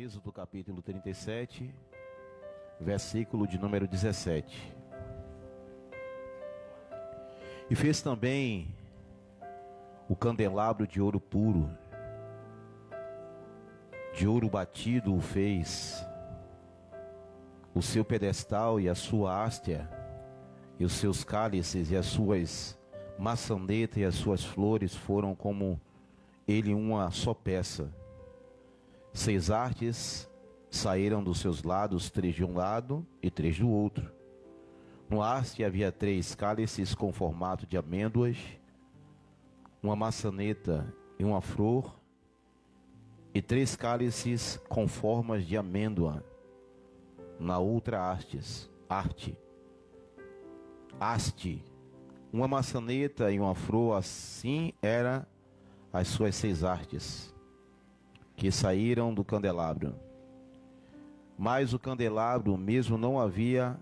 Êxodo capítulo 37, versículo de número 17. E fez também o candelabro de ouro puro, de ouro batido o fez, o seu pedestal e a sua haste, e os seus cálices e as suas maçanetas e as suas flores foram como ele uma só peça. 6 hastes saíram dos seus lados, 3 de um lado e 3 do outro. No haste havia 3 cálices com formato de amêndoas, uma maçaneta e uma flor, e 3 cálices com formas de amêndoa na outra haste, uma maçaneta e uma flor. Assim eram as suas 6 hastes que saíram do candelabro. Mas o candelabro mesmo não havia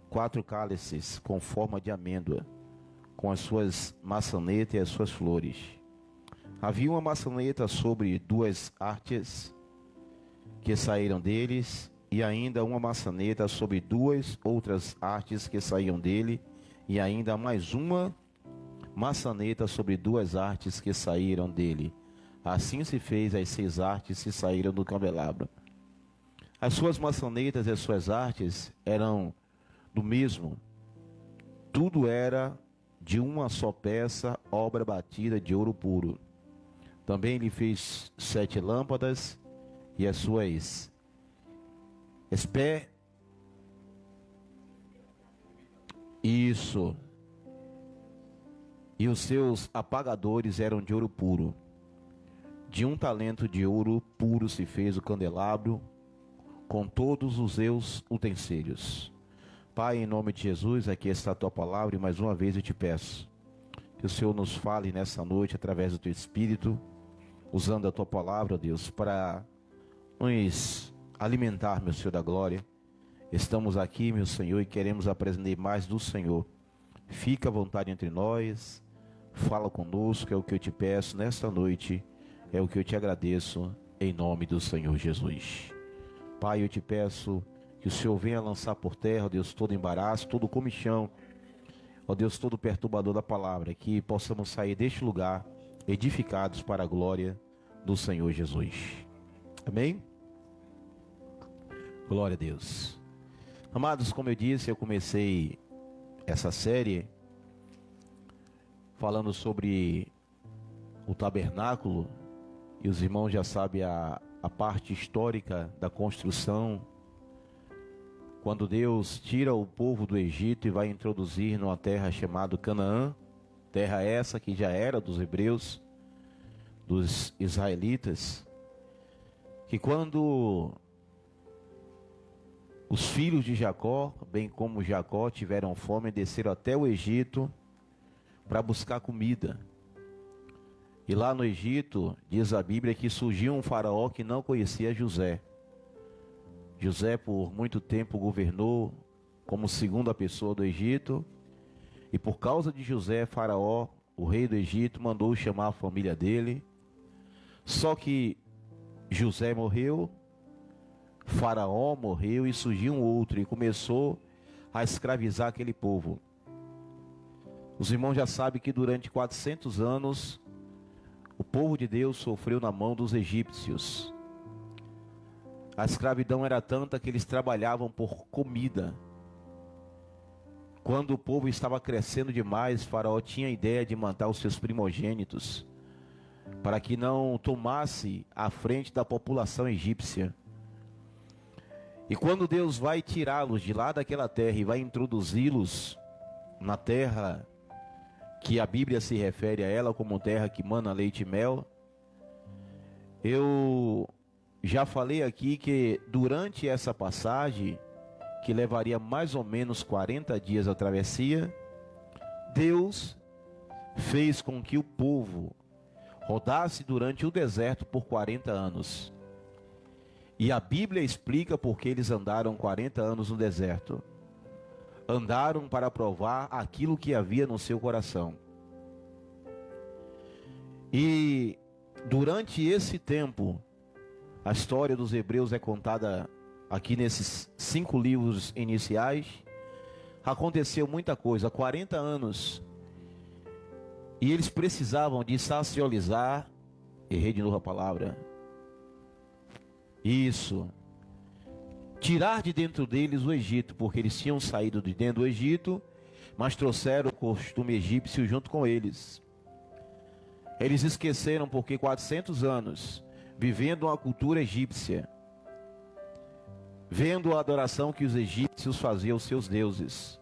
4 cálices com forma de amêndoa, com as suas maçanetas e as suas flores. Havia uma maçaneta sobre 2 hastes que saíram deles, e ainda uma maçaneta sobre 2 outras hastes que saíam dele, e ainda mais uma maçaneta sobre 2 hastes que saíram dele. Assim se fez as 6 hastes que saíram do candelabro. As suas maçanetas e as suas hastes eram do mesmo. Tudo era de uma só peça, obra batida de ouro puro. Também ele fez 7 lâmpadas e as suas e os seus apagadores eram de ouro puro. De 1 talento de ouro puro se fez o candelabro, com todos os seus utensílios. Pai, em nome de Jesus, aqui está a tua palavra, e mais uma vez eu te peço que o Senhor nos fale nessa noite através do teu Espírito, usando a tua palavra, Deus, para nos alimentar, meu Senhor da glória. Estamos aqui, meu Senhor, e queremos aprender mais do Senhor. Fica à vontade entre nós, fala conosco, é o que eu te peço nesta noite, é o que eu te agradeço, em nome do Senhor Jesus. Pai, eu te peço que o Senhor venha lançar por terra, ó Deus, todo embaraço, todo comichão, ó Deus, todo perturbador da palavra, que possamos sair deste lugar edificados para a glória do Senhor Jesus. Amém? Glória a Deus. Amados, como eu disse, eu comecei essa série falando sobre o tabernáculo, e os irmãos já sabem a parte histórica da construção, quando Deus tira o povo do Egito e vai introduzir numa terra chamada Canaã, terra essa que já era dos hebreus, dos israelitas, que quando os filhos de Jacó, bem como Jacó, tiveram fome, desceram até o Egito para buscar comida. E lá no Egito, diz a Bíblia, que surgiu um faraó que não conhecia José. José por muito tempo governou como segunda pessoa do Egito, e por causa de José, faraó, o rei do Egito, mandou chamar a família dele. Só que José morreu, faraó morreu, e surgiu um outro e começou a escravizar aquele povo. Os irmãos já sabem que durante 400 anos o povo de Deus sofreu na mão dos egípcios. A escravidão era tanta que eles trabalhavam por comida. Quando o povo estava crescendo demais, Faraó tinha a ideia de matar os seus primogênitos, para que não tomasse a frente da população egípcia. E quando Deus vai tirá-los de lá daquela terra e vai introduzi-los na terra que a Bíblia se refere a ela como terra que mana leite e mel, eu já falei aqui que durante essa passagem, que levaria mais ou menos 40 dias a travessia, Deus fez com que o povo rodasse durante o deserto por 40 anos. E a Bíblia explica por que eles andaram 40 anos no deserto. Andaram para provar aquilo que havia no seu coração. E durante esse tempo, A história dos hebreus é contada aqui nesses 5 livros iniciais. Aconteceu muita coisa, 40 anos. E eles precisavam de saciolizar. Errei de novo a palavra. Isso. Tirar de dentro deles o Egito, porque eles tinham saído de dentro do Egito, mas trouxeram o costume egípcio junto com eles. Eles esqueceram porque 400 anos, vivendo uma cultura egípcia, vendo a adoração que os egípcios faziam aos seus deuses,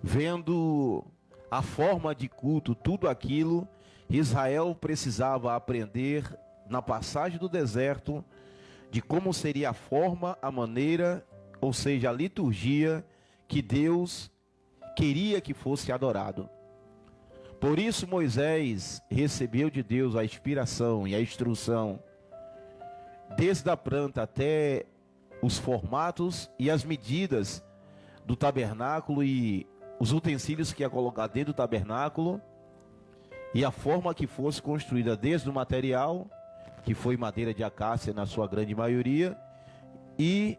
vendo a forma de culto, tudo aquilo, Israel precisava aprender na passagem do deserto, de como seria a forma, a maneira, ou seja, a liturgia que Deus queria que fosse adorado. Por isso Moisés recebeu de Deus a inspiração e a instrução, desde a planta até os formatos e as medidas do tabernáculo e os utensílios que ia colocar dentro do tabernáculo, e a forma que fosse construída, desde o material, que foi madeira de acácia na sua grande maioria, e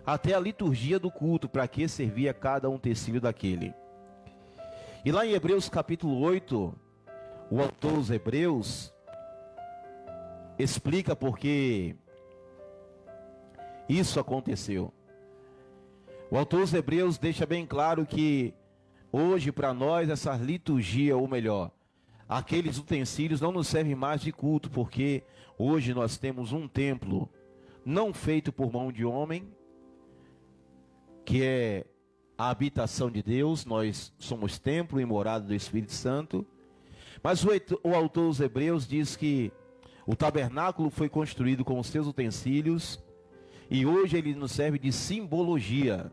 até a liturgia do culto, para que servia cada utensílio daquele. E lá em Hebreus capítulo 8, o autor dos Hebreus explica por que isso aconteceu. O autor dos Hebreus deixa bem claro que hoje para nós essa liturgia, ou melhor, aqueles utensílios não nos servem mais de culto, porque hoje nós temos um templo não feito por mão de homem, que é a habitação de Deus. Nós somos templo e morada do Espírito Santo. Mas o autor dos Hebreus diz que o tabernáculo foi construído com os seus utensílios, e hoje ele nos serve de simbologia.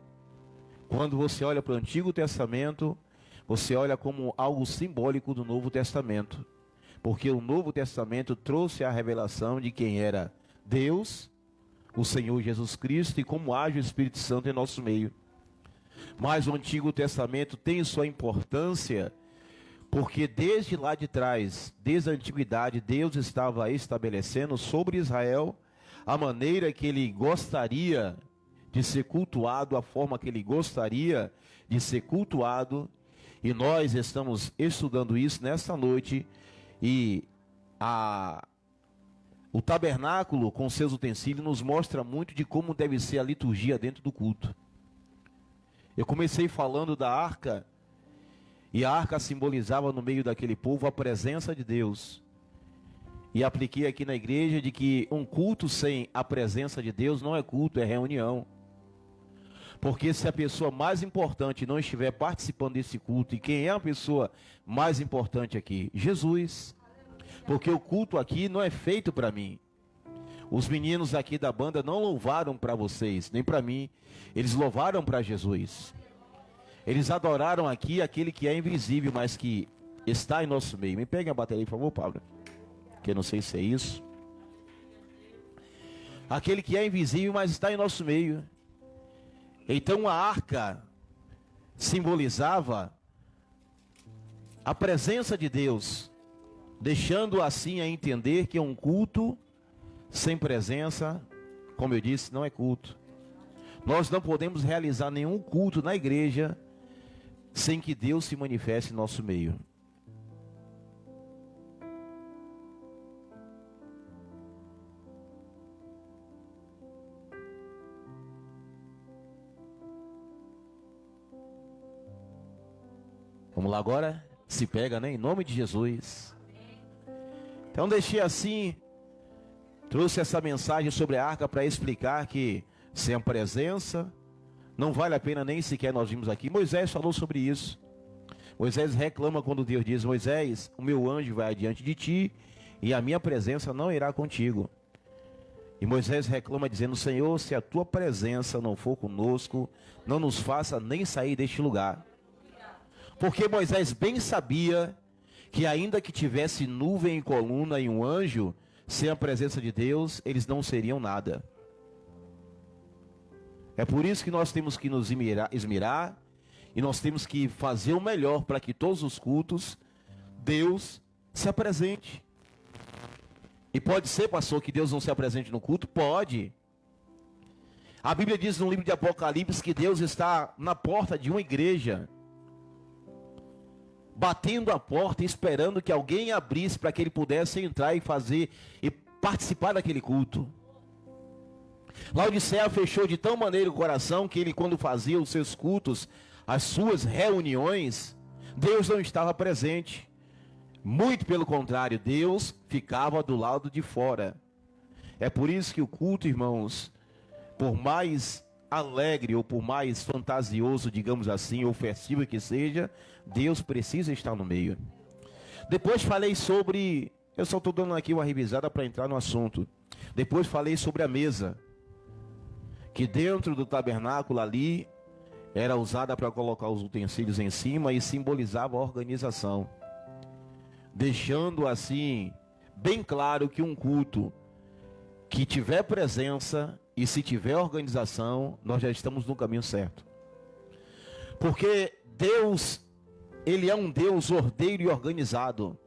Quando você olha para o Antigo Testamento, você olha como algo simbólico do Novo Testamento, porque o Novo Testamento trouxe a revelação de quem era Deus, o Senhor Jesus Cristo, e como age o Espírito Santo em nosso meio. Mas o Antigo Testamento tem sua importância, porque desde lá de trás, desde a antiguidade, Deus estava estabelecendo sobre Israel a maneira que ele gostaria de ser cultuado, a forma que ele gostaria de ser cultuado. E nós estamos estudando isso nesta noite, e o tabernáculo com seus utensílios nos mostra muito de como deve ser a liturgia dentro do culto. Eu comecei falando da arca, e a arca simbolizava no meio daquele povo a presença de Deus. E apliquei aqui na igreja de que um culto sem a presença de Deus não é culto, é reunião. Porque se a pessoa mais importante não estiver participando desse culto, e quem é a pessoa mais importante aqui? Jesus. Porque o culto aqui não é feito para mim. Os meninos aqui da banda não louvaram para vocês, nem para mim. Eles louvaram para Jesus. Eles adoraram aqui aquele que é invisível, mas que está em nosso meio. Me pegue a bateria, por favor, Pablo. Que eu não sei se é isso. Aquele que é invisível, mas está em nosso meio. Então a arca simbolizava a presença de Deus, deixando assim a entender que um culto sem presença, como eu disse, não é culto. Nós não podemos realizar nenhum culto na igreja sem que Deus se manifeste em nosso meio. Vamos lá agora? Se pega, né? Em nome de Jesus. Então deixei assim, trouxe essa mensagem sobre a arca para explicar que sem a presença não vale a pena nem sequer nós vimos aqui. Moisés falou sobre isso. Moisés reclama quando Deus diz: Moisés, o meu anjo vai adiante de ti e a minha presença não irá contigo. E Moisés reclama dizendo: Senhor, se a tua presença não for conosco, não nos faça nem sair deste lugar. Porque Moisés bem sabia que ainda que tivesse nuvem e coluna e um anjo, sem a presença de Deus, eles não seriam nada. É por isso que nós temos que nos esmerar, e nós temos que fazer o melhor para que todos os cultos, Deus se apresente. E pode ser, pastor, que Deus não se apresente no culto? Pode. A Bíblia diz no livro de Apocalipse que Deus está na porta de uma igreja, batendo a porta, esperando que alguém abrisse para que ele pudesse entrar e fazer e participar daquele culto. Laodiceia fechou de tal maneira o coração que ele, quando fazia os seus cultos, as suas reuniões, Deus não estava presente. Muito pelo contrário, Deus ficava do lado de fora. É por isso que o culto, irmãos, por mais alegre ou por mais fantasioso, digamos assim, ou festivo que seja, Deus precisa estar no meio. Depois falei sobre, eu só estou dando aqui uma revisada para entrar no assunto. Depois falei sobre a mesa, que dentro do tabernáculo ali, era usada para colocar os utensílios em cima e simbolizava a organização. Deixando assim, bem claro que um culto que tiver presença e se tiver organização, nós já estamos no caminho certo. Porque Deus, Ele é um Deus ordeiro e organizado.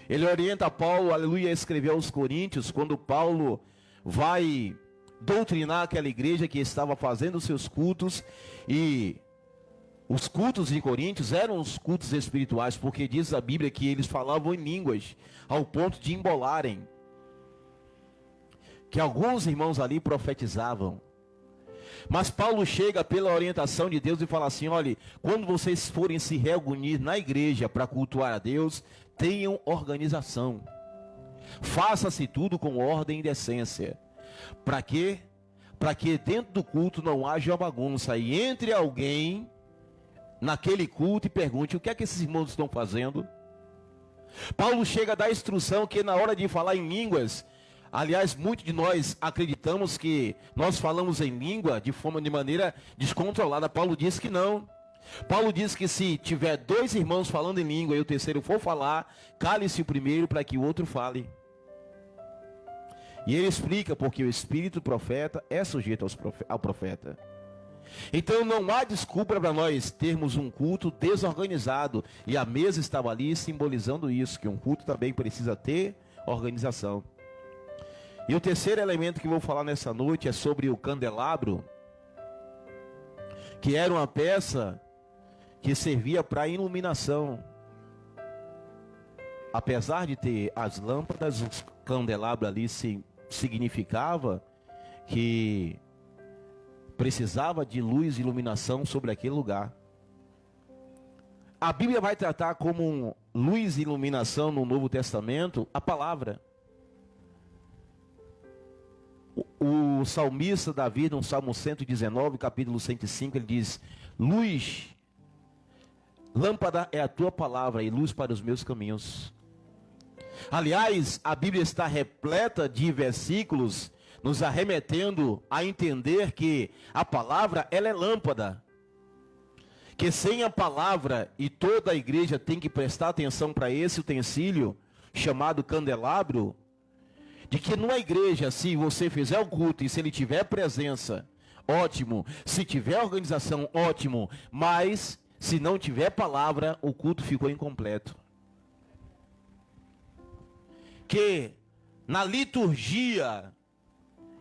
Ele orienta Paulo, aleluia, a escrever aos Coríntios, quando Paulo vai doutrinar aquela igreja que estava fazendo os seus cultos, e os cultos de Coríntios eram os cultos espirituais, porque diz a Bíblia que eles falavam em línguas, ao ponto de embolarem. Que alguns irmãos ali profetizavam. Mas Paulo chega pela orientação de Deus e fala assim: olha, quando vocês forem se reunir na igreja para cultuar a Deus, tenham organização. Faça-se tudo com ordem e decência. Para quê? Para que dentro do culto não haja bagunça e entre alguém naquele culto e pergunte: o que é que esses irmãos estão fazendo? Paulo chega a dar instrução que na hora de falar em línguas, aliás, muitos de nós acreditamos que nós falamos em língua de maneira descontrolada. Paulo diz que não. Paulo diz que se tiver dois irmãos falando em língua e o terceiro for falar, cale-se o primeiro para que o outro fale. E ele explica porque o espírito do profeta é sujeito ao profeta. Então não há desculpa para nós termos um culto desorganizado. E a mesa estava ali simbolizando isso, que um culto também precisa ter organização. E o terceiro elemento que vou falar nessa noite é sobre o candelabro, que era uma peça que servia para iluminação. Apesar de ter as lâmpadas, o candelabro ali significava que precisava de luz e iluminação sobre aquele lugar. A Bíblia vai tratar como luz e iluminação no Novo Testamento a palavra. O salmista Davi, no Salmo 119, capítulo 105, ele diz: luz, lâmpada é a tua palavra e luz para os meus caminhos. Aliás, a Bíblia está repleta de versículos nos arremetendo a entender que a palavra, ela é lâmpada. Que sem a palavra, e toda a igreja tem que prestar atenção para esse utensílio chamado candelabro, de que numa igreja, se você fizer o culto e se ele tiver presença, ótimo. Se tiver organização, ótimo. Mas se não tiver palavra, o culto ficou incompleto. Que na liturgia,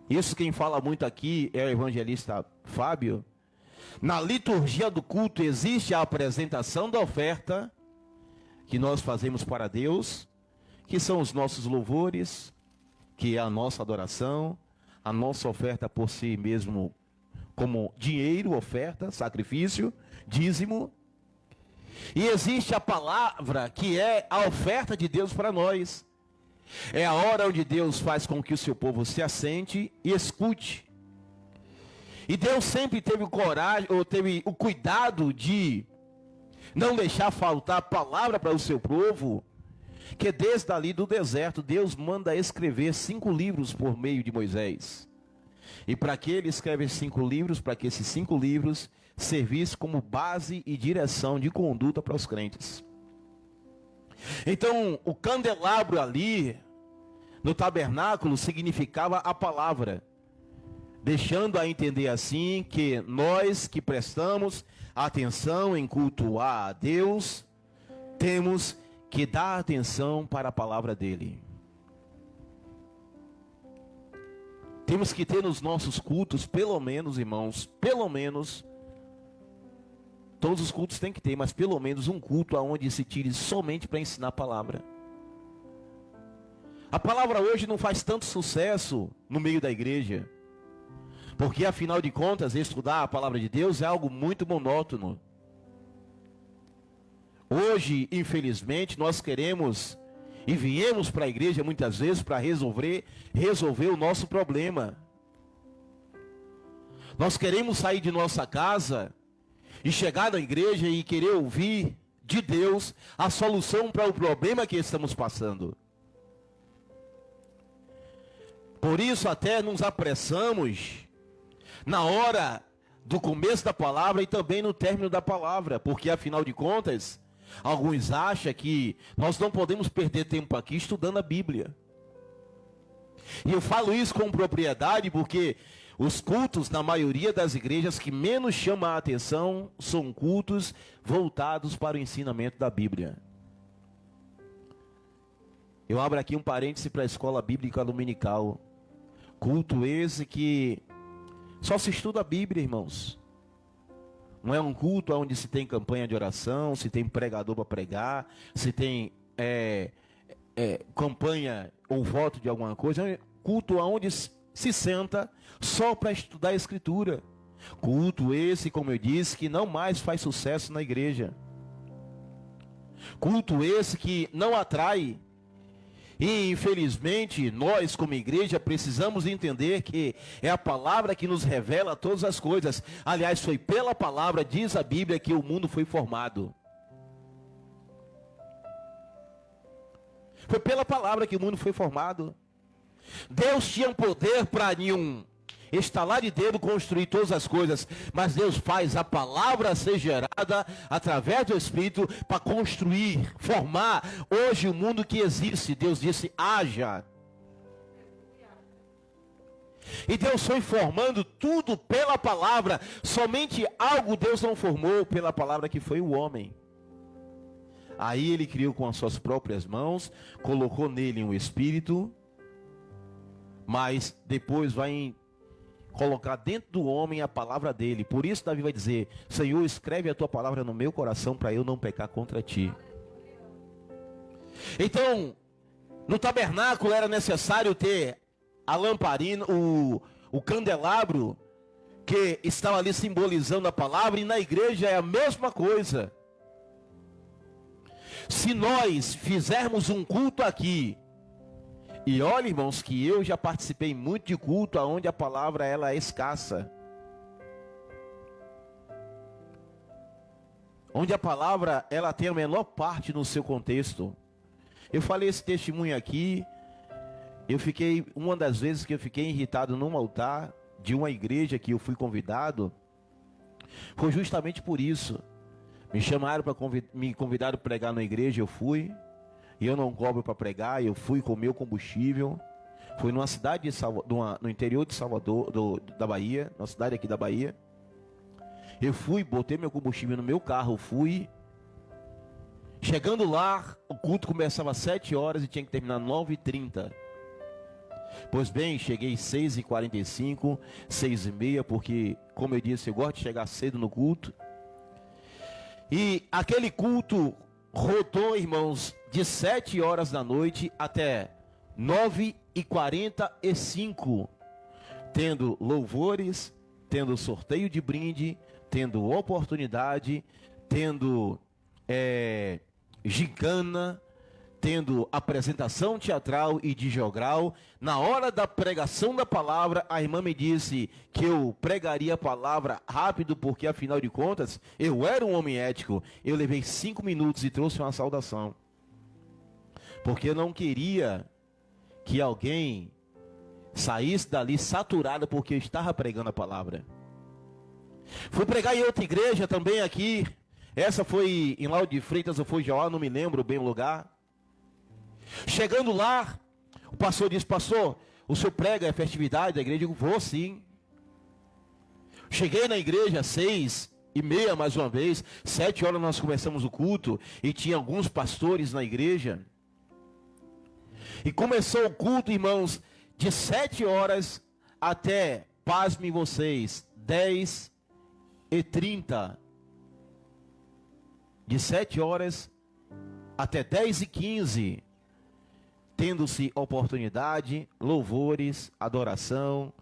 isso quem fala muito aqui é o evangelista Fábio, na liturgia do culto existe a apresentação da oferta que nós fazemos para Deus, que são os nossos louvores, que é a nossa adoração, a nossa oferta por si mesmo, como dinheiro, oferta, sacrifício, dízimo. E existe a palavra, que é a oferta de Deus para nós. É a hora onde Deus faz com que o seu povo se assente e escute. E Deus sempre teve coragem, ou teve o cuidado de não deixar faltar palavra para o seu povo, que desde ali do deserto, Deus manda escrever 5 livros por meio de Moisés. E para que ele escreve 5 livros? Para que esses 5 livros servissem como base e direção de conduta para os crentes. Então, o candelabro ali, no tabernáculo, significava a palavra, deixando a entender assim que nós que prestamos atenção em cultuar a Deus, temos que dar atenção para a palavra dele. Temos que ter nos nossos cultos, pelo menos, irmãos, pelo menos, todos os cultos têm que ter, mas pelo menos um culto onde se tire somente para ensinar a palavra. A palavra hoje não faz tanto sucesso no meio da igreja, porque afinal de contas, estudar a palavra de Deus é algo muito monótono. Hoje, infelizmente, nós queremos e viemos para a igreja muitas vezes para resolver o nosso problema. Nós queremos sair de nossa casa e chegar na igreja e querer ouvir de Deus a solução para o problema que estamos passando. Por isso até nos apressamos na hora do começo da palavra e também no término da palavra, porque afinal de contas, alguns acham que nós não podemos perder tempo aqui estudando a Bíblia. E eu falo isso com propriedade porque os cultos na maioria das igrejas que menos chamam a atenção são cultos voltados para o ensinamento da Bíblia. Eu abro aqui um parêntese para a escola bíblica dominical. Culto esse que só se estuda a Bíblia, irmãos. Não é um culto onde se tem campanha de oração, se tem pregador para pregar, se tem campanha ou voto de alguma coisa. É um culto onde se senta só para estudar a Escritura. Culto esse, como eu disse, que não mais faz sucesso na igreja. Culto esse que não atrai. E infelizmente nós como igreja precisamos entender que é a palavra que nos revela todas as coisas. Aliás, foi pela palavra, diz a Bíblia, que o mundo foi formado. Foi pela palavra que o mundo foi formado. Deus tinha poder para nenhum estalar de dedo construir todas as coisas, mas Deus faz a palavra ser gerada através do Espírito para construir, formar hoje o mundo que existe. Deus disse, haja. E Deus foi formando tudo pela palavra. Somente algo Deus não formou pela palavra, que foi o homem. Aí ele criou com as suas próprias mãos, colocou nele um espírito, mas depois vai colocar dentro do homem a palavra dele. Por isso Davi vai dizer, Senhor, escreve a tua palavra no meu coração para eu não pecar contra ti. Então, no tabernáculo era necessário ter a lamparina, o candelabro, que estava ali simbolizando a palavra, e na igreja é a mesma coisa. Se nós fizermos um culto aqui, e olha, irmãos, que eu já participei muito de culto onde a palavra ela é escassa, onde a palavra ela tem a menor parte no seu contexto. Eu falei esse testemunho aqui. Uma das vezes que eu fiquei irritado num altar de uma igreja que eu fui convidado, foi justamente por isso. Me chamaram me convidaram para pregar na igreja, eu fui. E eu não cobro para pregar, eu fui com o meu combustível. Fui numa cidade no interior de Salvador, da Bahia, na cidade aqui da Bahia. Eu fui, botei meu combustível no meu carro, fui. Chegando lá, o culto começava às 7 horas e tinha que terminar às 9h30. Pois bem, cheguei às 6h45, 6h30, porque, como eu disse, eu gosto de chegar cedo no culto. E aquele culto rodou, irmãos, de 7 horas da noite até 9h45, tendo louvores, tendo sorteio de brinde, tendo oportunidade, tendo gincana, tendo apresentação teatral e de jogral. Na hora da pregação da palavra, a irmã me disse que eu pregaria a palavra rápido, porque afinal de contas, eu era um homem ético. Eu levei 5 minutos e trouxe uma saudação, porque eu não queria que alguém saísse dali saturado, porque eu estava pregando a palavra. Fui pregar em outra igreja também aqui. Essa foi em Lauro de Freitas ou foi Jauá, não me lembro bem o lugar. Chegando lá, o pastor disse, pastor, o senhor prega a festividade da igreja? Eu digo, vou sim. Cheguei na igreja às 6h30 mais uma vez, 7 horas nós começamos o culto, e tinha alguns pastores na igreja. E começou o culto, irmãos, de 7 horas até, pasmem vocês, 10h30. De 7 horas até 10h15, tendo-se oportunidade, louvores, adoração,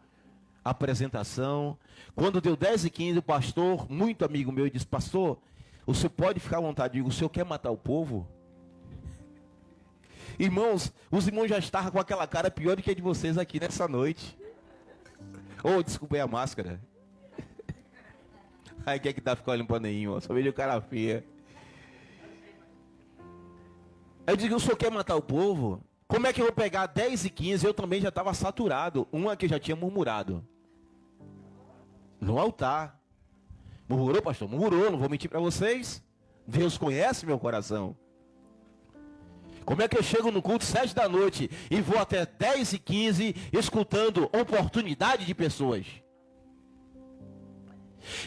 apresentação. Quando deu 10h15, o pastor, muito amigo meu, disse: pastor, o senhor pode ficar à vontade. Eu digo: o senhor quer matar o povo? Irmãos, os irmãos já estavam com aquela cara pior do que a de vocês aqui nessa noite. Oh, desculpa aí a máscara. Aí quem é que tá ficando limpando aí, ó? Só vejo o cara feia. Eu digo: o senhor quer matar o povo? Como é que eu vou pegar 10h15? Eu também já estava saturado. Uma que já tinha murmurado no altar. Murmurou, pastor? Murmurou, não vou mentir para vocês. Deus conhece meu coração. Como é que eu chego no culto 7 da noite e vou até 10h15 escutando oportunidade de pessoas?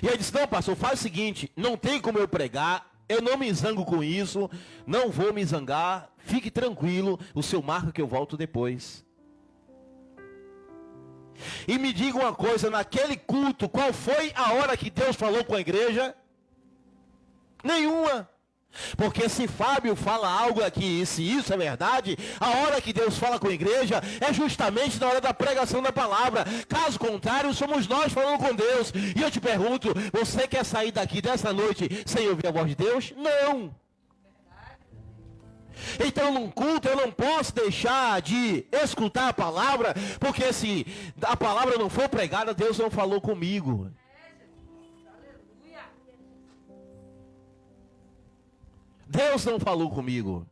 E ele disse: não, pastor, faz o seguinte, não tem como eu pregar, eu não me zango com isso, não vou me zangar, fique tranquilo, o senhor marca que eu volto depois. E me diga uma coisa, naquele culto, qual foi a hora que Deus falou com a igreja? Nenhuma. Porque se Fábio fala algo aqui, e se isso é verdade, a hora que Deus fala com a igreja é justamente na hora da pregação da palavra. Caso contrário, somos nós falando com Deus. E eu te pergunto, você quer sair daqui dessa noite sem ouvir a voz de Deus? Não. Então num culto eu não posso deixar de escutar a palavra, porque se a palavra não for pregada, Deus não falou comigo. Deus não falou comigo.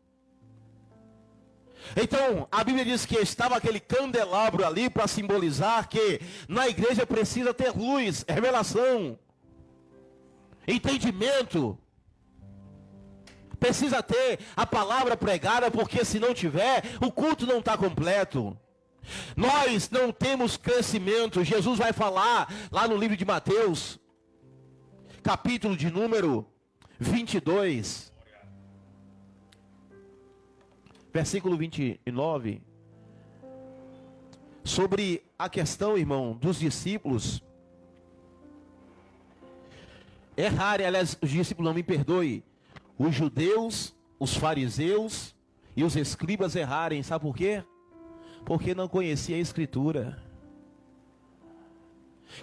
Então, a Bíblia diz que estava aquele candelabro ali para simbolizar que na igreja precisa ter luz, revelação, entendimento. Precisa ter a palavra pregada, porque se não tiver, o culto não está completo. Nós não temos crescimento. Jesus vai falar lá no livro de Mateus, capítulo de número 22. Versículo 29, sobre a questão, irmão, dos discípulos errarem. Aliás, os discípulos, não me perdoe, os judeus, os fariseus e os escribas errarem. Sabe por quê? Porque não conhecia a Escritura.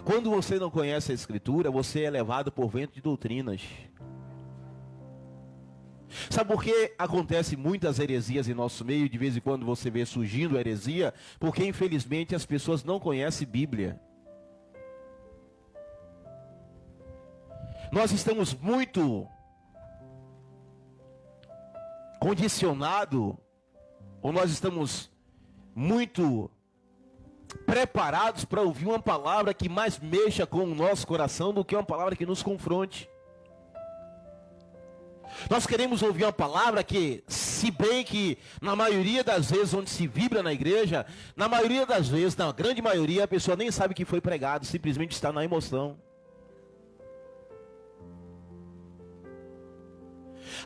Quando você não conhece a Escritura, você é levado por vento de doutrinas. Sabe por que acontece muitas heresias em nosso meio? De vez em quando você vê surgindo heresia, porque infelizmente as pessoas não conhecem Bíblia. Nós estamos muito condicionados, ou nós estamos muito preparados para ouvir uma palavra que mais mexa com o nosso coração do que uma palavra que nos confronte. Nós queremos ouvir uma palavra que, se bem que na maioria das vezes onde se vibra na igreja, na maioria das vezes, na grande maioria, a pessoa nem sabe que foi pregado, simplesmente está na emoção.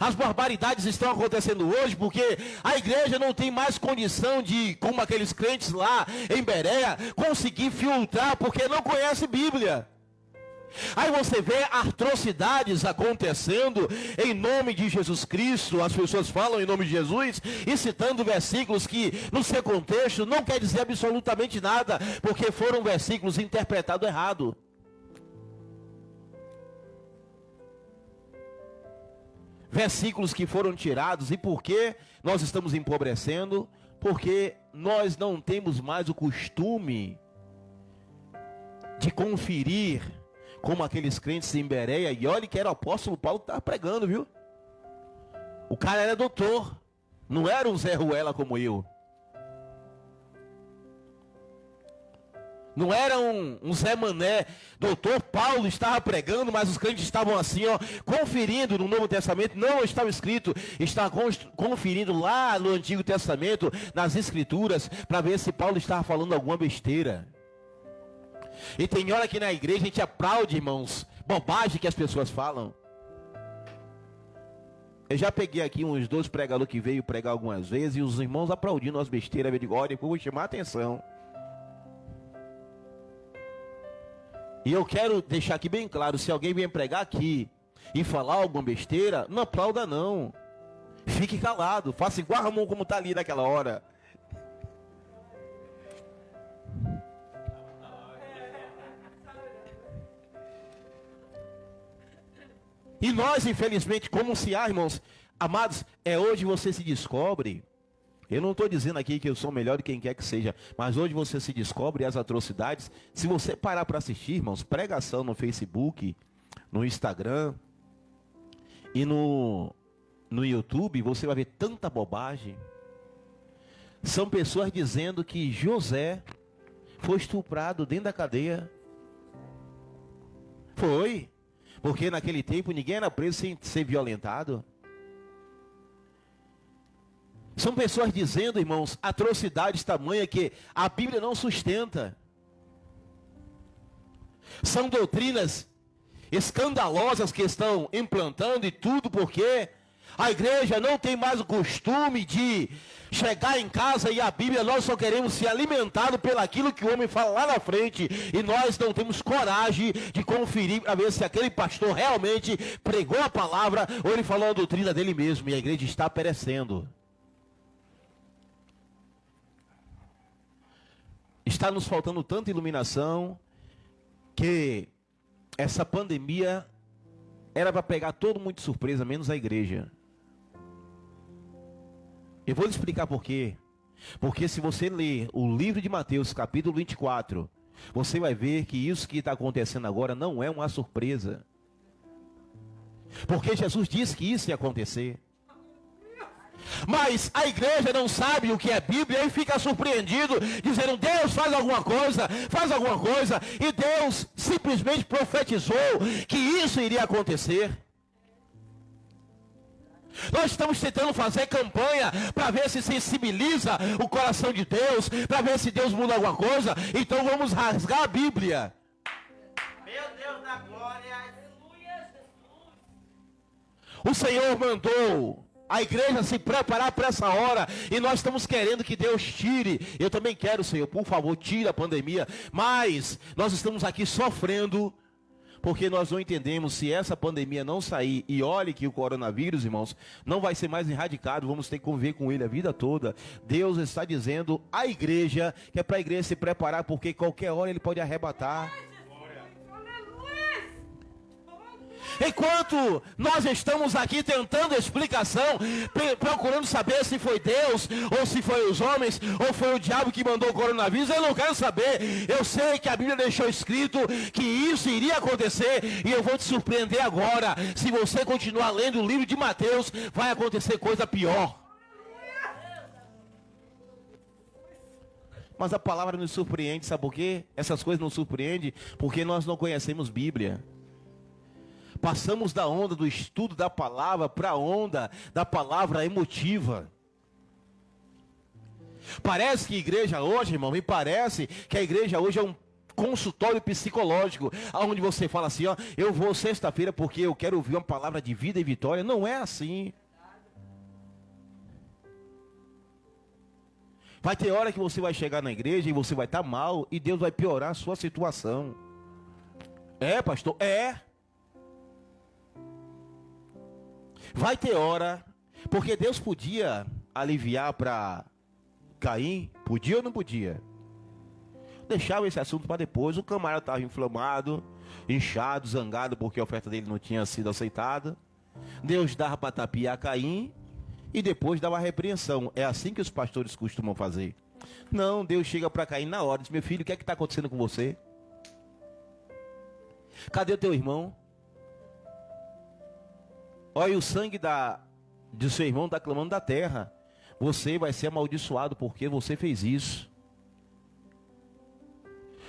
As barbaridades estão acontecendo hoje porque a igreja não tem mais condição de, como aqueles crentes lá em Bereia, conseguir filtrar porque não conhece Bíblia. Aí você vê atrocidades acontecendo em nome de Jesus Cristo. As pessoas falam em nome de Jesus e citando versículos que no seu contexto não quer dizer absolutamente nada, porque foram versículos interpretados errado. Versículos que foram tirados. E por que nós estamos empobrecendo? Porque nós não temos mais o costume de conferir como aqueles crentes em Bereia. E olha que era o apóstolo Paulo que estava pregando, viu? O cara era doutor, não era um Zé Ruela como eu. Não era um Zé Mané. Doutor Paulo estava pregando, mas os crentes estavam assim, ó, conferindo no Novo Testamento. Não estava escrito, está conferindo lá no Antigo Testamento, nas Escrituras, para ver se Paulo estava falando alguma besteira. E tem hora que na igreja a gente aplaude, irmãos, bobagem que as pessoas falam. Eu já peguei aqui uns 2 pregadores que veio pregar algumas vezes, e os irmãos aplaudindo as besteiras. Eu digo: olha, eu vou chamar a atenção. E eu quero deixar aqui bem claro, se alguém vier pregar aqui e falar alguma besteira, não aplauda não. Fique calado, faça igual a Ramon como está ali naquela hora. E nós, infelizmente, como se há, irmãos, amados, hoje você se descobre. Eu não estou dizendo aqui que eu sou melhor de quem quer que seja, mas hoje você se descobre as atrocidades. Se você parar para assistir, irmãos, pregação no Facebook, no Instagram e no YouTube, você vai ver tanta bobagem. São pessoas dizendo que José foi estuprado dentro da cadeia. Foi. Porque naquele tempo ninguém era preso sem ser violentado. São pessoas dizendo, irmãos, atrocidades tamanha que a Bíblia não sustenta. São doutrinas escandalosas que estão implantando e tudo porque a igreja não tem mais o costume de chegar em casa e a Bíblia, nós só queremos ser alimentados pelaquilo que o homem fala lá na frente. E nós não temos coragem de conferir para ver se aquele pastor realmente pregou a palavra ou ele falou a doutrina dele mesmo. E a igreja está perecendo. Está nos faltando tanta iluminação que essa pandemia era para pegar todo mundo de surpresa, menos a igreja. Eu vou lhe explicar por quê. Porque se você ler o livro de Mateus, capítulo 24, você vai ver que isso que está acontecendo agora não é uma surpresa. Porque Jesus disse que isso ia acontecer. Mas a igreja não sabe o que é Bíblia e fica surpreendido, dizendo, Deus faz alguma coisa, e Deus simplesmente profetizou que isso iria acontecer. Nós estamos tentando fazer campanha para ver se sensibiliza o coração de Deus, para ver se Deus muda alguma coisa, então vamos rasgar a Bíblia. Meu Deus da glória. O Senhor mandou a igreja se preparar para essa hora, e nós estamos querendo que Deus tire. Eu também quero, Senhor, por favor, tire a pandemia, mas nós estamos aqui sofrendo, porque nós não entendemos, se essa pandemia não sair, e olhe que o coronavírus, irmãos, não vai ser mais erradicado, vamos ter que conviver com ele a vida toda. Deus está dizendo à igreja, que é para a igreja se preparar, porque qualquer hora ele pode arrebatar. Enquanto nós estamos aqui tentando explicação, procurando saber se foi Deus, ou se foi os homens, ou foi o diabo que mandou o coronavírus, eu não quero saber. Eu sei que a Bíblia deixou escrito que isso iria acontecer, e eu vou te surpreender agora. Se você continuar lendo o livro de Mateus, vai acontecer coisa pior. Mas a palavra nos surpreende, sabe por quê? Essas coisas nos surpreendem porque nós não conhecemos Bíblia. Passamos da onda do estudo da palavra para a onda da palavra emotiva. Parece que a igreja hoje, irmão, me parece que a igreja hoje é um consultório psicológico, onde você fala assim, ó, eu vou sexta-feira porque eu quero ouvir uma palavra de vida e vitória. Não é assim. Vai ter hora que você vai chegar na igreja e você vai estar mal e Deus vai piorar a sua situação. É, pastor? É. Vai ter hora, porque Deus podia aliviar para Caim, podia ou não podia? Deixava esse assunto para depois. O camarada estava inflamado, inchado, zangado, porque a oferta dele não tinha sido aceitada. Deus dava para tapiar Caim e depois dava a repreensão. É assim que os pastores costumam fazer. Não, Deus chega para Caim na hora e diz, meu filho, o que é que está acontecendo com você? Cadê o teu irmão? Olha, o sangue do seu irmão está clamando da terra. Você vai ser amaldiçoado porque você fez isso.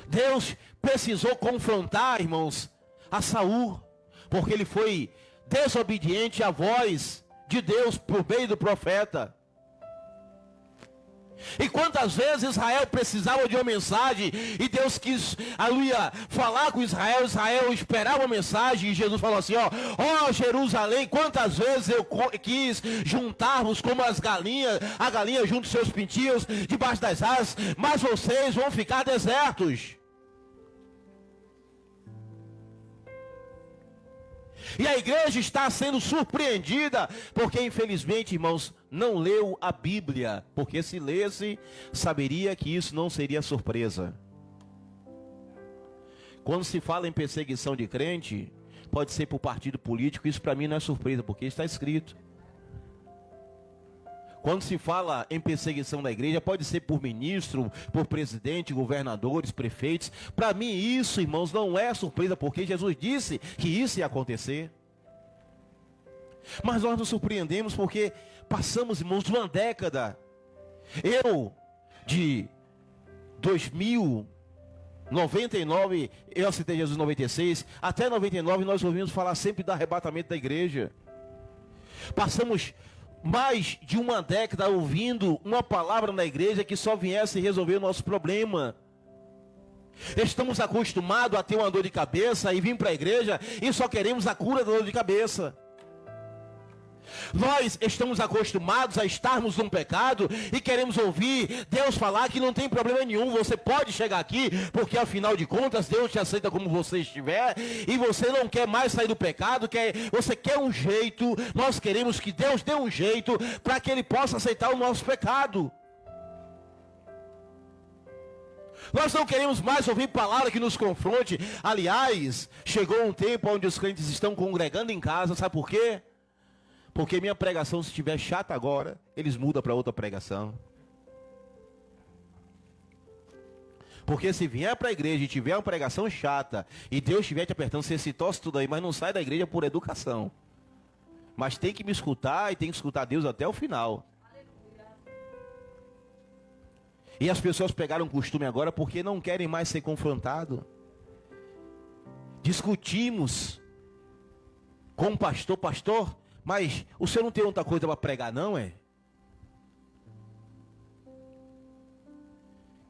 Deus precisou confrontar, irmãos, a Saul, porque ele foi desobediente à voz de Deus por meio do profeta. E quantas vezes Israel precisava de uma mensagem e Deus quis, aleluia, falar com Israel. Israel esperava uma mensagem e Jesus falou assim, ó Jerusalém, quantas vezes eu quis juntar-vos como as galinhas, a galinha junta os seus pintinhos debaixo das asas, mas vocês vão ficar desertos. E a igreja está sendo surpreendida, porque infelizmente, irmãos, não leu a Bíblia. Porque se lesse, saberia que isso não seria surpresa. Quando se fala em perseguição de crente, pode ser por partido político, isso para mim não é surpresa, porque está escrito. Quando se fala em perseguição da igreja, pode ser por ministro, por presidente, governadores, prefeitos. Para mim isso, irmãos, não é surpresa, porque Jesus disse que isso ia acontecer. Mas nós nos surpreendemos porque passamos, irmãos, uma década. Eu, de 2099, eu aceitei Jesus em 96, até 99 nós ouvimos falar sempre do arrebatamento da igreja. Passamos mais de uma década ouvindo uma palavra na igreja que só viesse resolver o nosso problema. Estamos acostumados a ter uma dor de cabeça e vir para a igreja e só queremos a cura da dor de cabeça. Nós estamos acostumados a estarmos num pecado e queremos ouvir Deus falar que não tem problema nenhum. Você pode chegar aqui, porque afinal de contas Deus te aceita como você estiver. E você não quer mais sair do pecado, você quer um jeito. Nós queremos que Deus dê um jeito para que Ele possa aceitar o nosso pecado. Nós não queremos mais ouvir palavra que nos confronte. Aliás, chegou um tempo onde os crentes estão congregando em casa, sabe por quê? Porque minha pregação, se estiver chata agora, eles mudam para outra pregação. Porque se vier para a igreja e tiver uma pregação chata, e Deus estiver te apertando, você se torce tudo aí, mas não sai da igreja por educação. Mas tem que me escutar e tem que escutar Deus até o final. E as pessoas pegaram costume agora porque não querem mais ser confrontados. Discutimos com o pastor, mas o senhor não tem outra coisa para pregar não, é?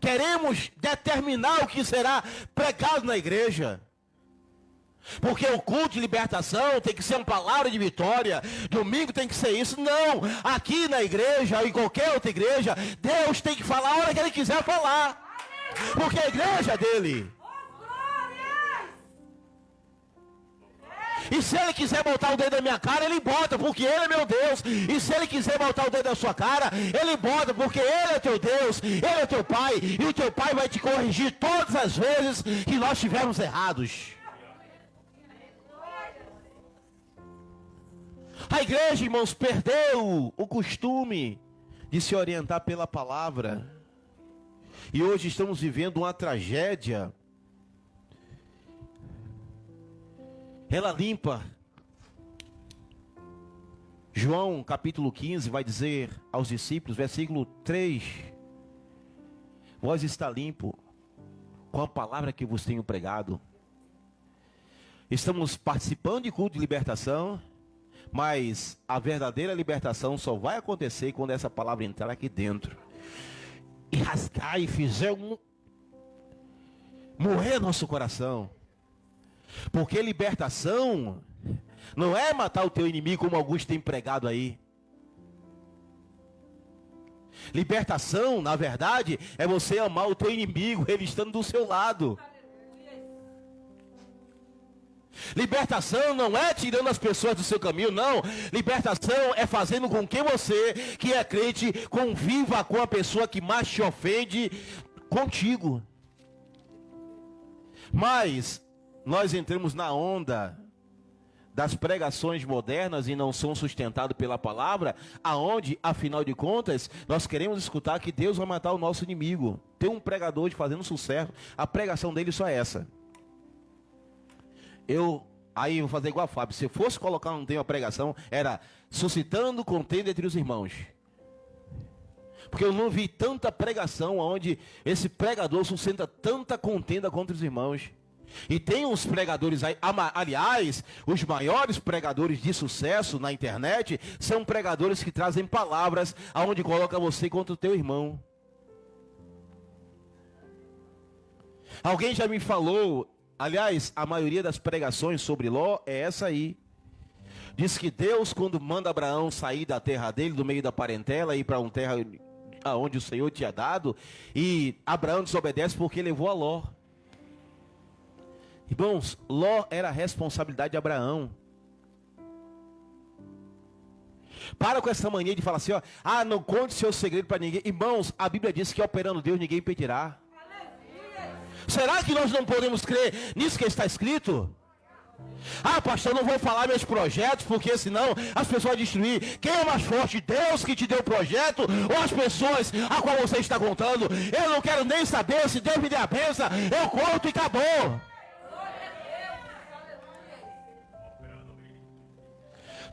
Queremos determinar o que será pregado na igreja. Porque o culto de libertação tem que ser uma palavra de vitória. Domingo tem que ser isso. Não, aqui na igreja ou em qualquer outra igreja, Deus tem que falar a hora que Ele quiser falar. Porque a igreja é dele. E se Ele quiser botar o dedo na minha cara, Ele bota, porque Ele é meu Deus. E se Ele quiser botar o dedo na sua cara, Ele bota, porque Ele é teu Deus, Ele é teu Pai. E o teu Pai vai te corrigir todas as vezes que nós estivermos errados. A igreja, irmãos, perdeu o costume de se orientar pela palavra. E hoje estamos vivendo uma tragédia. Ela limpa. João capítulo 15 vai dizer aos discípulos, versículo 3: vós está limpo com a palavra que vos tenho pregado. Estamos participando de culto de libertação, mas a verdadeira libertação só vai acontecer quando essa palavra entrar aqui dentro e rasgar e fizer morrer nosso coração. Porque libertação não é matar o teu inimigo como alguns têm pregado aí. Libertação, na verdade, é você amar o teu inimigo, ele estando do seu lado. Libertação não é tirando as pessoas do seu caminho, não. Libertação é fazendo com que você, que é crente, conviva com a pessoa que mais te ofende contigo. Mas nós entramos na onda das pregações modernas e não são sustentados pela palavra, aonde, afinal de contas, nós queremos escutar que Deus vai matar o nosso inimigo. Tem um pregador hoje fazendo sucesso, a pregação dele só é essa. Aí eu vou fazer igual a Fábio, se eu fosse colocar um tema pregação, era suscitando contenda entre os irmãos. Porque eu não vi tanta pregação onde esse pregador sustenta tanta contenda contra os irmãos. E tem uns pregadores aí, aliás, os maiores pregadores de sucesso na internet são pregadores que trazem palavras aonde coloca você contra o teu irmão. Alguém já me falou, aliás, a maioria das pregações sobre Ló é essa aí. Diz que Deus, quando manda Abraão sair da terra dele, do meio da parentela, ir para uma terra aonde o Senhor tinha dado, e Abraão desobedece porque levou a Ló. Irmãos, Ló era a responsabilidade de Abraão. Para com essa mania de falar assim, ó, não conte seu segredo para ninguém. Irmãos, a Bíblia diz que operando Deus ninguém impedirá. Será que nós não podemos crer nisso que está escrito? Pastor, não vou falar meus projetos, porque senão as pessoas vão destruir. Quem é mais forte, Deus que te deu o projeto, ou as pessoas a qual você está contando? Eu não quero nem saber, se Deus me der a bênção, eu conto e acabou.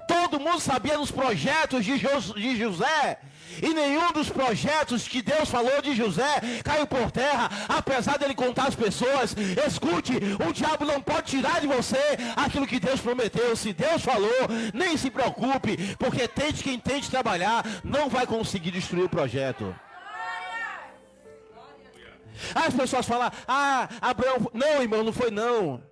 Todo mundo sabia dos projetos de José, e nenhum dos projetos que Deus falou de José caiu por terra, apesar dele contar às pessoas. Escute, o diabo não pode tirar de você aquilo que Deus prometeu. Se Deus falou, nem se preocupe, porque tente quem tente trabalhar, não vai conseguir destruir o projeto. As pessoas falam, Abraão, não, irmão, não foi não.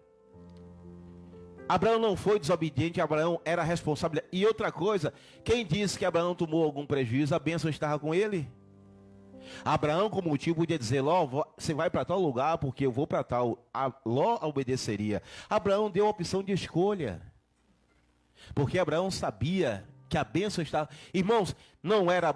Abraão não foi desobediente, Abraão era responsável. E outra coisa, quem disse que Abraão tomou algum prejuízo, a bênção estava com ele? Abraão, como motivo, podia dizer, Ló, você vai para tal lugar, porque eu vou para tal. Ló obedeceria. Abraão deu a opção de escolha. Porque Abraão sabia que a bênção estava... Irmãos, não era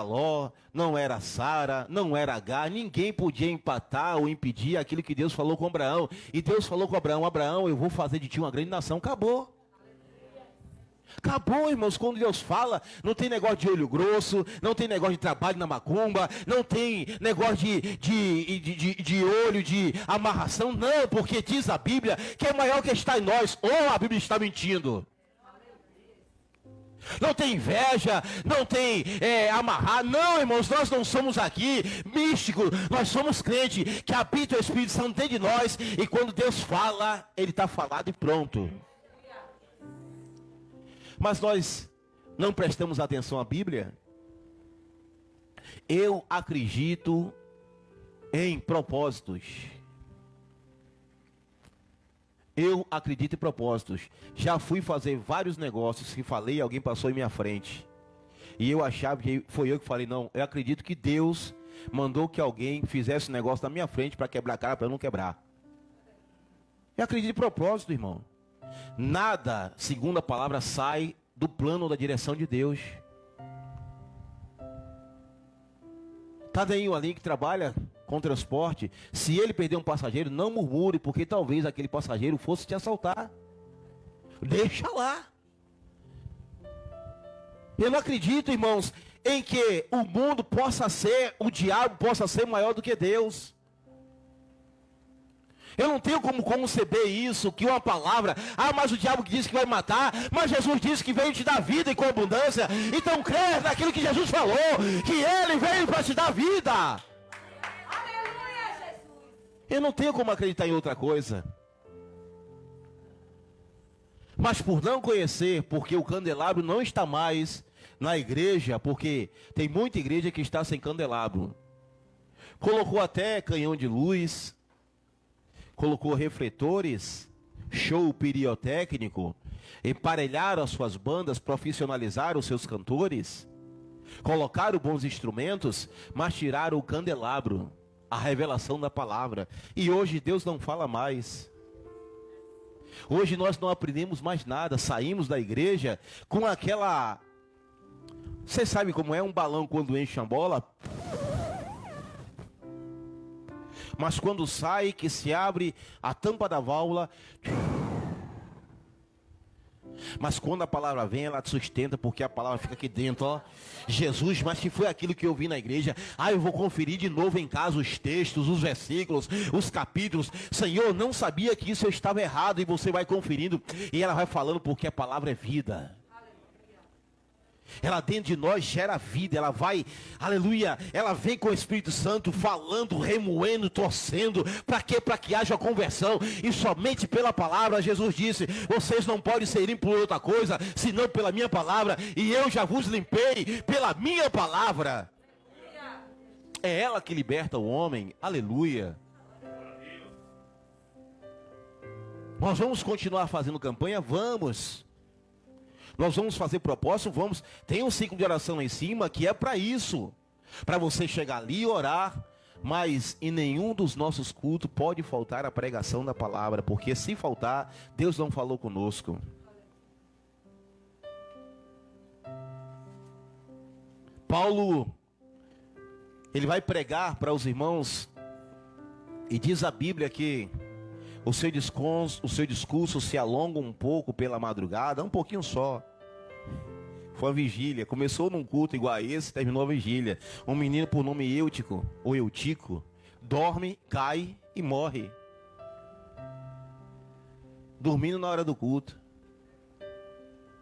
Ló, não era Sara, não era Agar, ninguém podia empatar ou impedir aquilo que Deus falou com Abraão. E Deus falou com Abraão, Abraão, eu vou fazer de ti uma grande nação. Acabou. Acabou, irmãos. Quando Deus fala, não tem negócio de olho grosso, não tem negócio de trabalho na macumba, não tem negócio de olho, de amarração, não, porque diz a Bíblia que é maior que está em nós, ou a Bíblia está mentindo. Não tem inveja, não tem amarrar. Não, irmãos, nós não somos aqui místicos. Nós somos crentes que habita o Espírito Santo dentro de nós. E quando Deus fala, Ele está falado e pronto. Mas nós não prestamos atenção à Bíblia. Eu acredito em propósitos. Eu acredito em propósitos. Já fui fazer vários negócios que falei, alguém passou em minha frente. E eu achava que foi eu que falei, não, eu acredito que Deus mandou que alguém fizesse um negócio na minha frente para quebrar a cara, para eu não quebrar. Eu acredito em propósito, irmão. Nada, segundo a palavra, sai do plano ou da direção de Deus. Tá daí ali que trabalha com transporte, se ele perder um passageiro, não murmure, porque talvez aquele passageiro fosse te assaltar. Deixa lá. Eu não acredito, irmãos, em que o mundo possa ser, o diabo possa ser maior do que Deus. Eu não tenho como conceber isso, que uma palavra, mas o diabo disse que vai matar, mas Jesus disse que veio te dar vida e com abundância. Então crê naquilo que Jesus falou, que ele veio para te dar vida. Eu não tenho como acreditar em outra coisa. Mas por não conhecer, porque o candelabro não está mais na igreja, porque tem muita igreja que está sem candelabro. Colocou até canhão de luz, colocou refletores, show pirotécnico, emparelharam as suas bandas, profissionalizaram os seus cantores, colocaram bons instrumentos, mas tiraram o candelabro, a revelação da palavra. E hoje Deus não fala mais. Hoje nós não aprendemos mais nada. Saímos da igreja com aquela... Você sabe como é um balão quando enche a bola? Mas quando sai, que se abre a tampa da válvula... Mas quando a palavra vem, ela te sustenta, porque a palavra fica aqui dentro, ó. Jesus, mas que foi aquilo que eu vi na igreja? Eu vou conferir de novo em casa os textos, os versículos, os capítulos. Senhor, não sabia que isso eu estava errado, e você vai conferindo, e ela vai falando, porque a palavra é vida. Ela dentro de nós gera vida, ela vai, aleluia, ela vem com o Espírito Santo falando, remoendo, torcendo. Para quê? Para que haja conversão. E somente pela palavra. Jesus disse, vocês não podem ser limpos por outra coisa, senão pela minha palavra. E eu já vos limpei pela minha palavra. É ela que liberta o homem, aleluia. Nós vamos continuar fazendo campanha? Vamos. Nós vamos fazer propósito, vamos. Tem um ciclo de oração lá em cima que é para isso. Para você chegar ali e orar. Mas em nenhum dos nossos cultos pode faltar a pregação da palavra. Porque se faltar, Deus não falou conosco. Paulo, ele vai pregar para os irmãos, e diz a Bíblia que o seu discurso se alonga um pouco pela madrugada, um pouquinho só. Foi a vigília, começou num culto igual a esse, terminou a vigília. Um menino por nome Eutico, ou Eutico, dorme, cai e morre. Dormindo na hora do culto.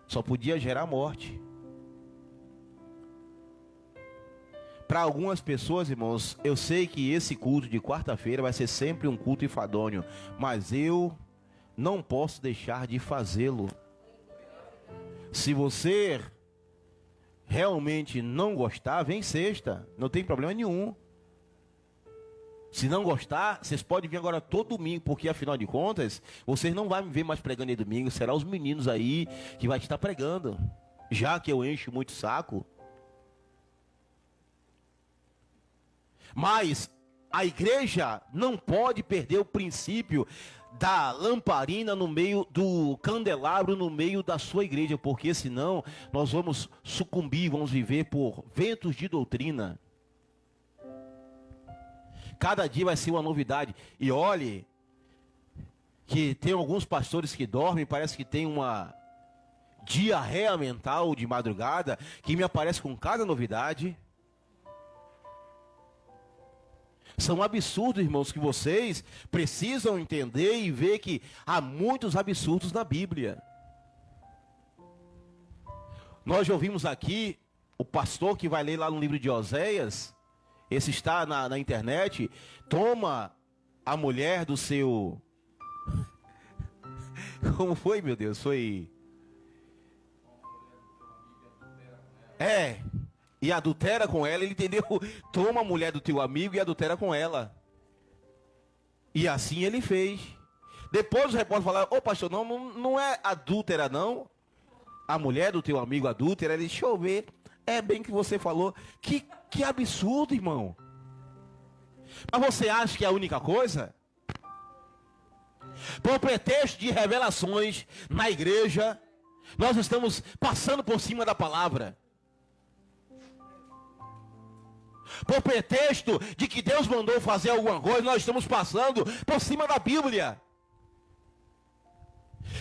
Só podia gerar morte. Para algumas pessoas, irmãos, eu sei que esse culto de quarta-feira vai ser sempre um culto enfadonho, mas eu não posso deixar de fazê-lo. Se você realmente não gostar, vem sexta, não tem problema nenhum. Se não gostar, vocês podem vir agora todo domingo, porque afinal de contas, vocês não vão me ver mais pregando em domingo, será os meninos aí que vai estar pregando, já que eu encho muito saco. Mas a igreja não pode perder o princípio da lamparina no meio do candelabro, no meio da sua igreja, porque senão nós vamos sucumbir, vamos viver por ventos de doutrina. Cada dia vai ser uma novidade. E olhe, que tem alguns pastores que dormem, parece que tem uma diarreia mental de madrugada, que me aparece com cada novidade. São absurdos, irmãos, que vocês precisam entender e ver que há muitos absurdos na Bíblia. Nós já ouvimos aqui o pastor que vai ler lá no livro de Oséias, esse está na internet, toma a mulher do seu... Como foi, meu Deus? Foi... E adultera com ela, ele entendeu? Toma a mulher do teu amigo e adultera com ela. E assim ele fez. Depois o repórter falou, ô pastor, não é adúltera não. A mulher do teu amigo adúltera, ele, deixa eu ver. É bem que você falou. Que absurdo, irmão. Mas você acha que é a única coisa? Por pretexto de revelações na igreja, nós estamos passando por cima da palavra. Por pretexto de que Deus mandou fazer alguma coisa, nós estamos passando por cima da Bíblia.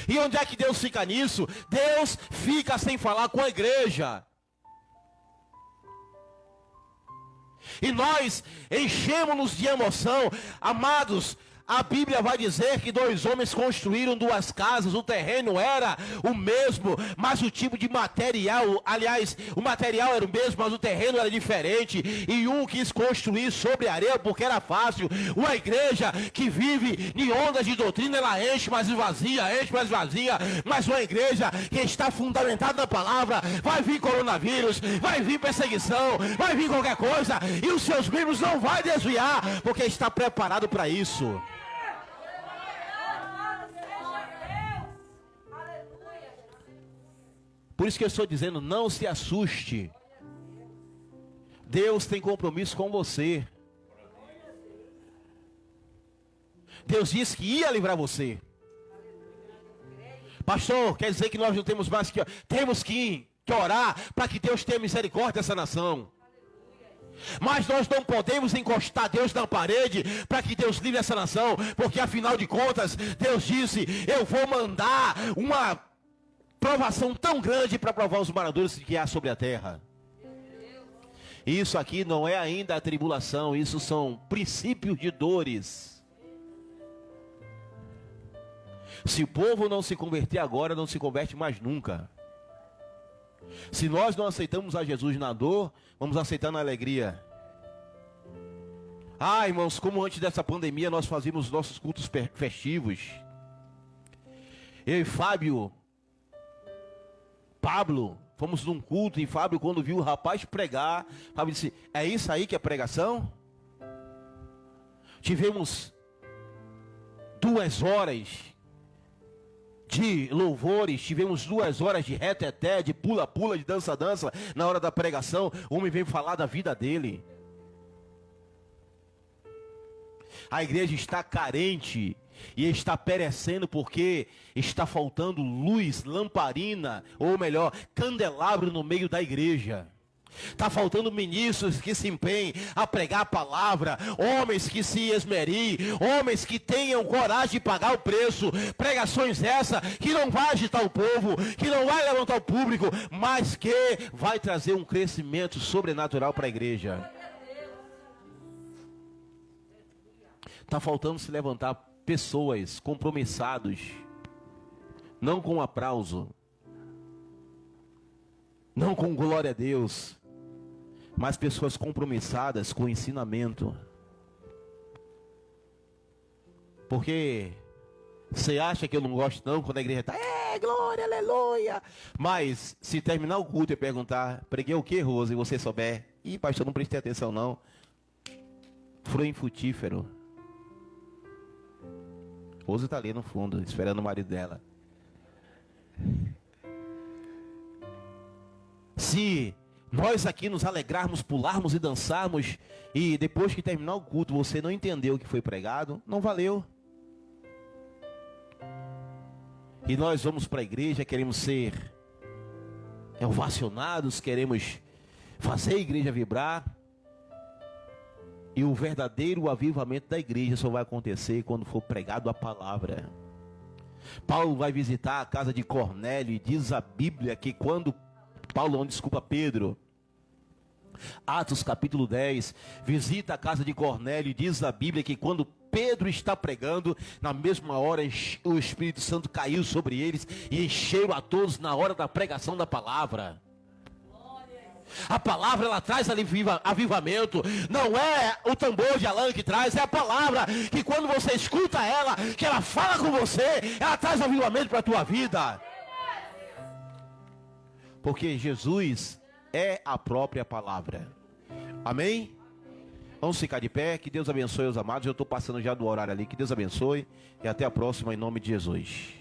E onde é que Deus fica nisso? Deus fica sem falar com a igreja. E nós enchemos-nos de emoção. Amados, a Bíblia vai dizer que 2 homens construíram 2 casas, o terreno era o mesmo, mas o tipo de material, aliás, o material era o mesmo, mas o terreno era diferente, e um quis construir sobre areia porque era fácil. Uma igreja que vive em ondas de doutrina, ela enche, mas esvazia, mas uma igreja que está fundamentada na palavra, vai vir coronavírus, vai vir perseguição, vai vir qualquer coisa, e os seus membros não vai desviar, porque está preparado para isso. Por isso que eu estou dizendo, não se assuste. Deus tem compromisso com você. Deus disse que ia livrar você. Pastor, quer dizer que nós não temos mais que... Temos que orar para que Deus tenha misericórdia dessa nação. Mas nós não podemos encostar Deus na parede para que Deus livre essa nação. Porque afinal de contas, Deus disse, eu vou mandar uma provação tão grande para provar os moradores que há sobre a terra. Isso aqui não é ainda a tribulação, isso são princípios de dores. Se o povo não se converter agora, não se converte mais nunca. Se nós não aceitamos a Jesus na dor, vamos aceitar na alegria. Ah, irmãos, como antes dessa pandemia nós fazíamos nossos cultos festivos. Eu e Pablo, fomos num culto e Fábio, quando viu o rapaz pregar, Fábio disse, é isso aí que é pregação? Tivemos 2 horas de louvores, tivemos 2 horas de reteté, de pula-pula, de dança-dança, na hora da pregação, o homem veio falar da vida dele. A igreja está carente e está perecendo porque está faltando luz, lamparina, ou melhor, candelabro no meio da igreja. Está faltando ministros que se empenhem a pregar a palavra, homens que se esmeriem, homens que tenham coragem de pagar o preço. Pregações essa que não vai agitar o povo, que não vai levantar o público, mas que vai trazer um crescimento sobrenatural para a igreja. Está faltando se levantar pessoas compromissados, não com aplauso, não com glória a Deus, mas pessoas compromissadas com o ensinamento. Porque você acha que eu não gosto não quando a igreja está, glória, aleluia. Mas se terminar o culto e perguntar, preguei o que, Rosa? E você souber, pastor, não prestei atenção não. Foi infrutífero. Rosa está ali no fundo, esperando o marido dela. Se nós aqui nos alegrarmos, pularmos e dançarmos, e depois que terminar o culto você não entendeu o que foi pregado, não valeu. E nós vamos para a igreja, queremos ser ovacionados, queremos fazer a igreja vibrar, e o verdadeiro avivamento da igreja só vai acontecer quando for pregado a palavra. Paulo vai visitar a casa de Cornélio, e diz a Bíblia que quando Pedro, Atos capítulo 10, visita a casa de Cornélio, e diz a Bíblia que quando Pedro está pregando, na mesma hora o Espírito Santo caiu sobre eles e encheu a todos na hora da pregação da palavra. A palavra, ela traz avivamento. Não é o tambor de Alain que traz, é a palavra que quando você escuta ela, que ela fala com você, ela traz avivamento para a tua vida. Porque Jesus é a própria palavra. Amém? Vamos ficar de pé, que Deus abençoe os amados. Eu estou passando já do horário ali, que Deus abençoe. E até a próxima, em nome de Jesus.